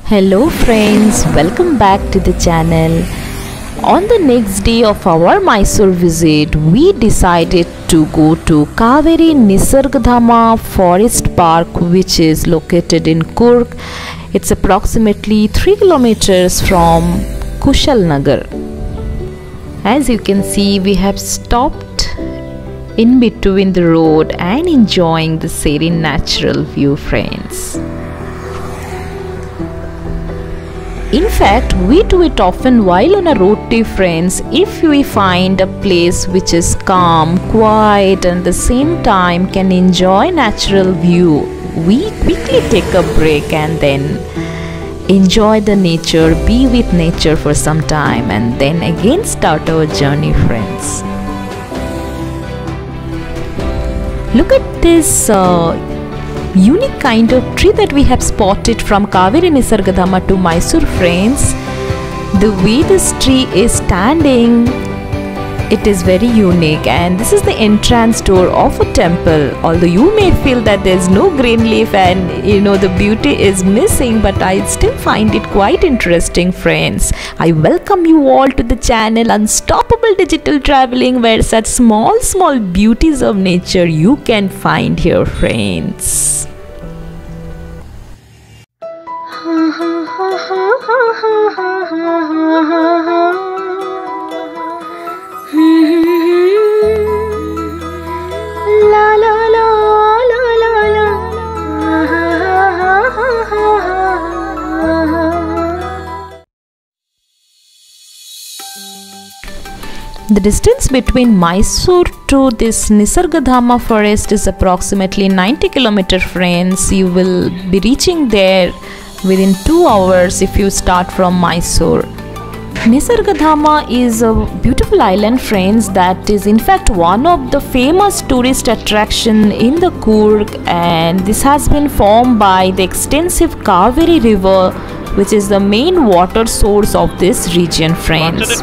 Hello friends, welcome back to the channel. On the next day of our Mysore visit, we decided to go to Kaveri Nisargadhama Forest Park, which is located in Coorg. It's approximately 3 kilometers from Kushalnagar. As you can see, we have stopped in between the road and enjoying the serene natural view, friends. In fact, we do it often while on a road trip, friends. If we find a place which is calm, quiet and at the same time can enjoy natural view, we quickly take a break and then enjoy the nature, be with nature for some time and then again start our journey, friends. Look at this unique kind of tree that we have spotted from Kaveri Nisargadhama to Mysore, friends. The way this tree is standing, it is very unique, and this is the entrance door of a temple. Although you may feel that there is no green leaf and the beauty is missing, but I still find it quite interesting, friends. I welcome you all to the channel Unstoppable Digital Traveling, where such small beauties of nature you can find here, friends. The distance between Mysore to this Nisargadhama forest is approximately 90 km, friends. You will be reaching there within 2 hours if you start from Mysore. Nisargadhama is a beautiful island, friends, that is in fact one of the famous tourist attraction in the Coorg, and this has been formed by the extensive Kaveri river, which is the main water source of this region, friends.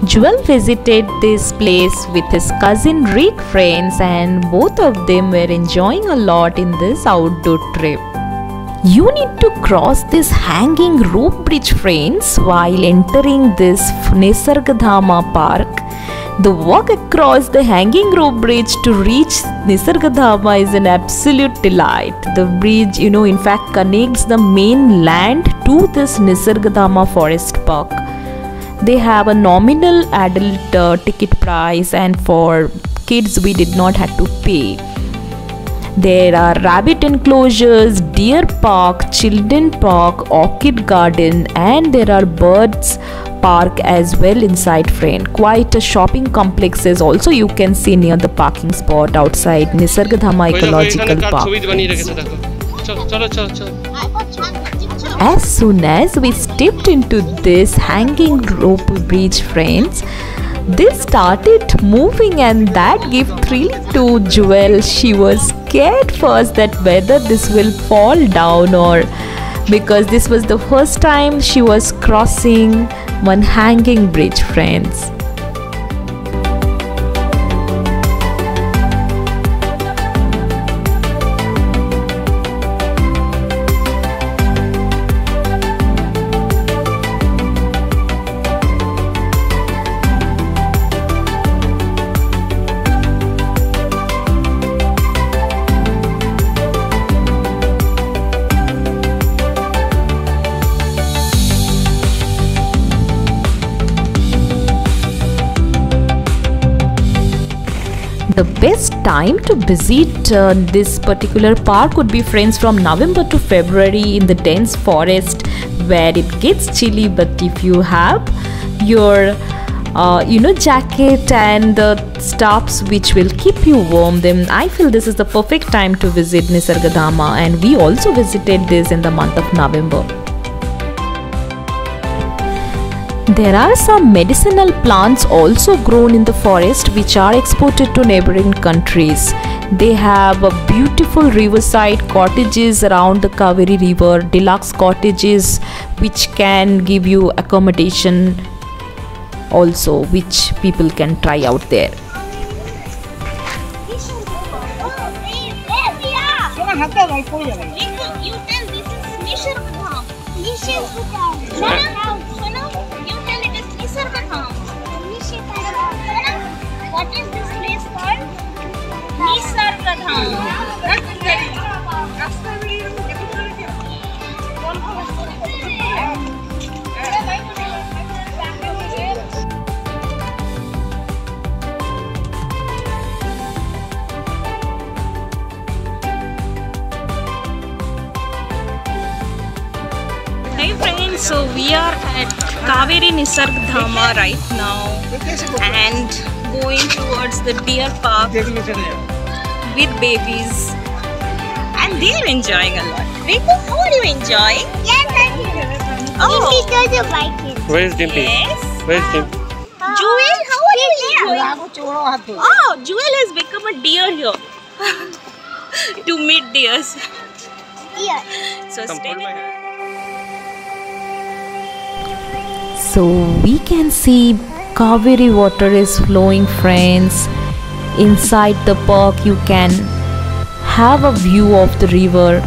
Jewel visited this place with his cousin Rick, friends, and both of them were enjoying a lot in this outdoor trip. You need to cross this hanging rope bridge, friends, while entering this Nisargadhama park. The walk across the hanging rope bridge to reach Nisargadhama is an absolute delight. The bridge, in fact connects the main land to this Nisargadhama forest park. They have a nominal adult ticket price, and for kids we did not have to pay. There are rabbit enclosures, deer park, children park, orchid garden, and there are birds park as well inside, friend. Quite a shopping complex is also you can see near the parking spot outside Nisargadhama Ecological Park. As soon as we stepped into this hanging rope bridge, friends, this started moving, and that gave thrill to Jewel. She was scared first that whether this will fall down, or because this was the first time she was crossing one hanging bridge, friends. The best time to visit this particular park would be, friends, from November to February in the dense forest, where it gets chilly, but if you have your jacket and the stuffs which will keep you warm, then I feel this is the perfect time to visit Nisargadhama, and we also visited this in the month of November. There are some medicinal plants also grown in the forest which are exported to neighboring countries. They have a beautiful riverside cottages around the Kaveri river, deluxe cottages which can give you accommodation also, which people can try out there. You tell this is Nisargam. Nisargam. Sono, you tell it is Nisargam. What is this place called? Nisargam. Hey friends, so we are at Kaveri Nisarg Dhama right now and going towards the deer park with babies, and they're enjoying a lot. Riku, how are you enjoying? Yes, I do. Oh. Dimpy doesn't like it. Where is Dimpy? Yes. Where is Dimpy? Jewel, how are you enjoying? Oh, Jewel has become a deer here to meet deers. Yes. So stay with us. So we can see Kaveri water is flowing, friends. Inside the park you can have a view of the river.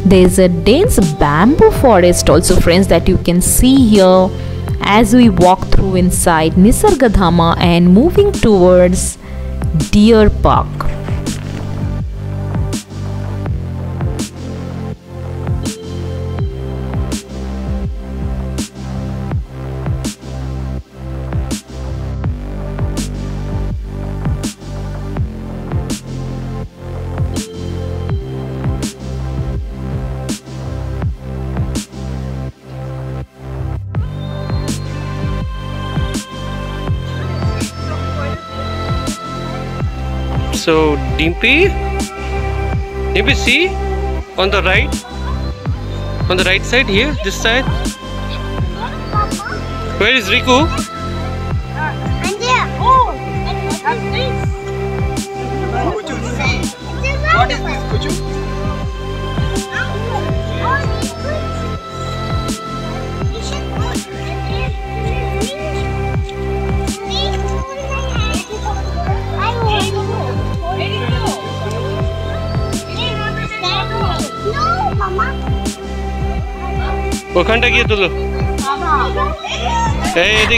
There's a dense bamboo forest also, friends, that you can see here as we walk through inside Nisargadhama and moving towards Deer Park. So Dimpy, see on the right side here, this side. Where is Riku? And there. Oh, and what is this? Kuchu?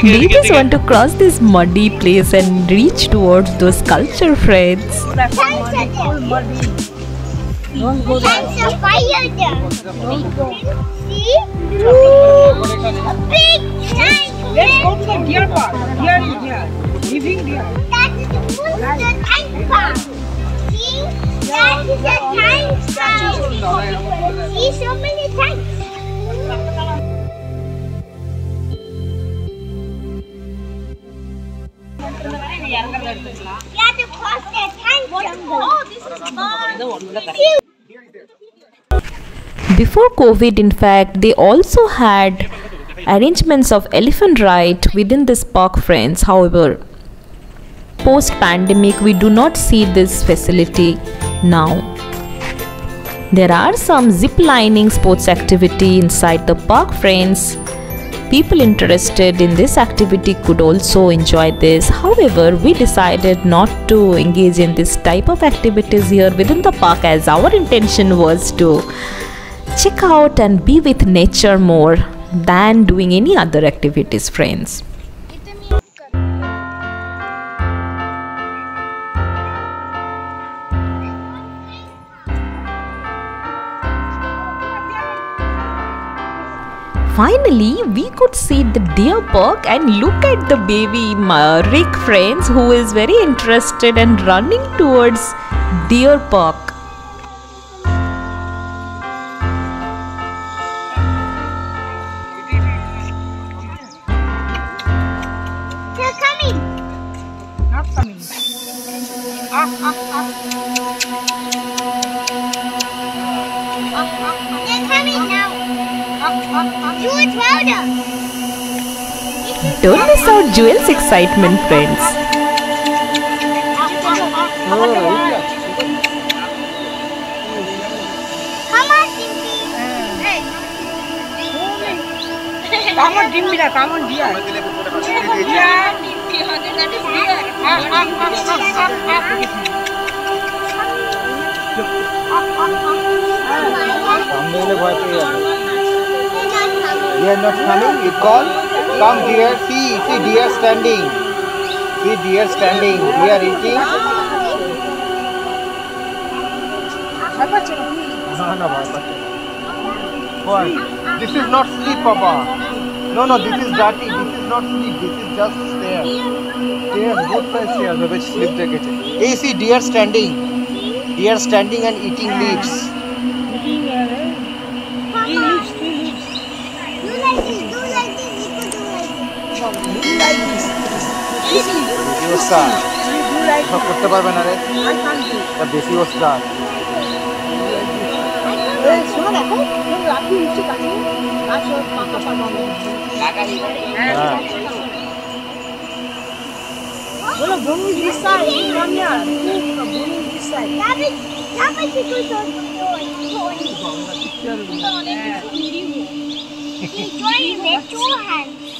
We just want to cross this muddy place and reach towards those sculpture, friends. Thanks a fire there. See? Big giant. Let's go to the deer park. Deer is here. Living deer. That is the tank farm. See? That is the tank farm. See so many tanks. You have to cross that tank jungle. Oh, this is Before COVID, in fact, they also had arrangements of elephant ride within this park, friends. However, post-pandemic, we do not see this facility now. There are some zip lining sports activity inside the park, friends. People interested in this activity could also enjoy this. However, we decided not to engage in this type of activities here within the park, as our intention was to check out and be with nature more than doing any other activities, friends. Finally, we could see the deer park and look at the baby Rick, friends, who is very interested and running towards deer park. They're coming now. Do it louder. Don't miss out Jewel's excitement, friends. Come on, Timmy. Hey. Come on, Dimira, come on, dear. They are not coming. You call. Come dear. See deer standing. See deer standing. We are eating. What? This is not sleep, Papa. No, this is dirty. This is not sleep. This is just stairs. Stairs, both sides stairs. Which sleep jacket? Hey, see deer standing. Deer standing and eating leaves. Do like this. Do like this. You could do like this. Video star. সব করতে পারবে না রে তা বেশি ওস্তাদ Bueno, vamos listar, vamos listar. Dapat itu enjoy with two hands.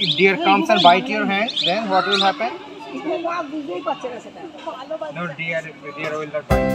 If deer comes and bite your hand, then what will happen? No, deer will not bite.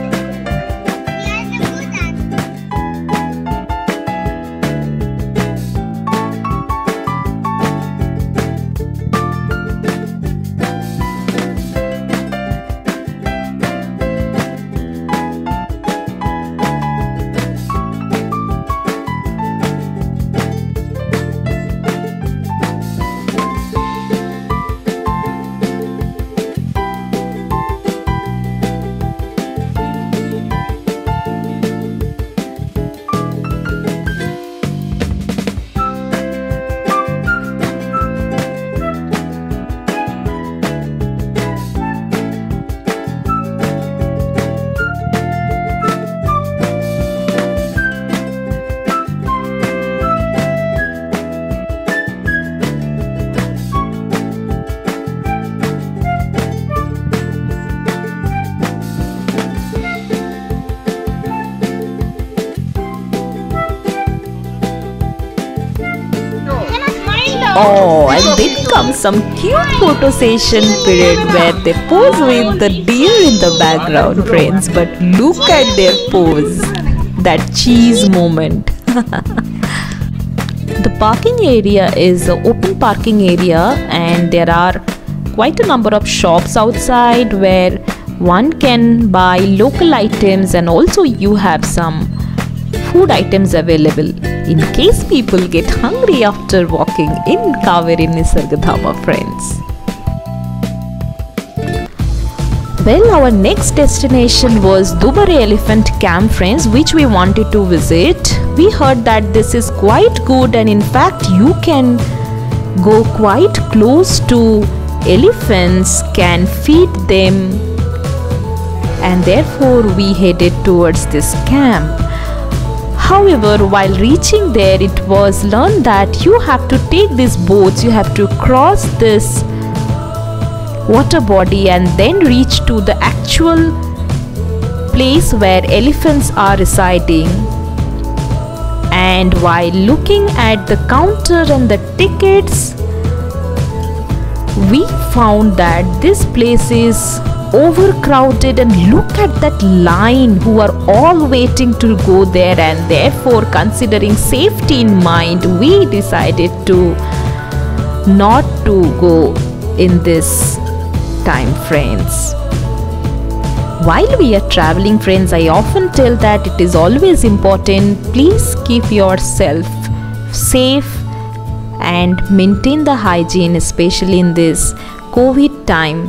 Oh, and then comes some cute photo session period where they pose with the deer in the background, friends. But look at their pose, that cheese moment. The parking area is an open parking area, and there are quite a number of shops outside where one can buy local items, and also you have some food items available in case people get hungry after walking in Kaveri Nisargadhama, friends. Well, our next destination was Dubare Elephant Camp, friends, which we wanted to visit. We heard that this is quite good, and in fact you can go quite close to elephants, can feed them, and therefore we headed towards this camp. However, while reaching there, it was learned that you have to take these boats, you have to cross this water body and then reach to the actual place where elephants are residing. And while looking at the counter and the tickets, we found that this place is overcrowded, and look at that line who are all waiting to go there, and therefore considering safety in mind, we decided to not to go in this time, friends. While we are traveling, friends, I often tell that it is always important, please keep yourself safe and maintain the hygiene, especially in this COVID time.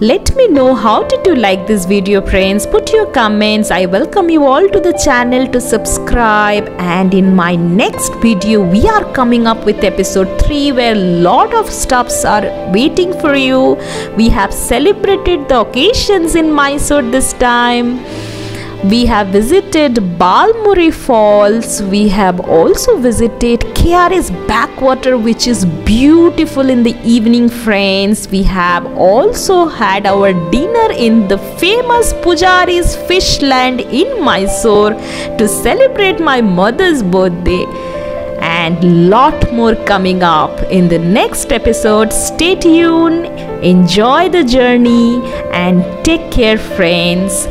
Let me know how did you like this video, friends. Put your comments. I welcome you all to the channel to subscribe, and in my next video we are coming up with episode 3 where lot of stuffs are waiting for you. We have celebrated the occasions in Mysore this time. We have visited Balmuri Falls. We have also visited KRS backwater, which is beautiful in the evening, friends. We have also had our dinner in the famous Pujari's Fishland in Mysore to celebrate my mother's birthday. And lot more coming up in the next episode. Stay tuned, enjoy the journey, and take care, friends.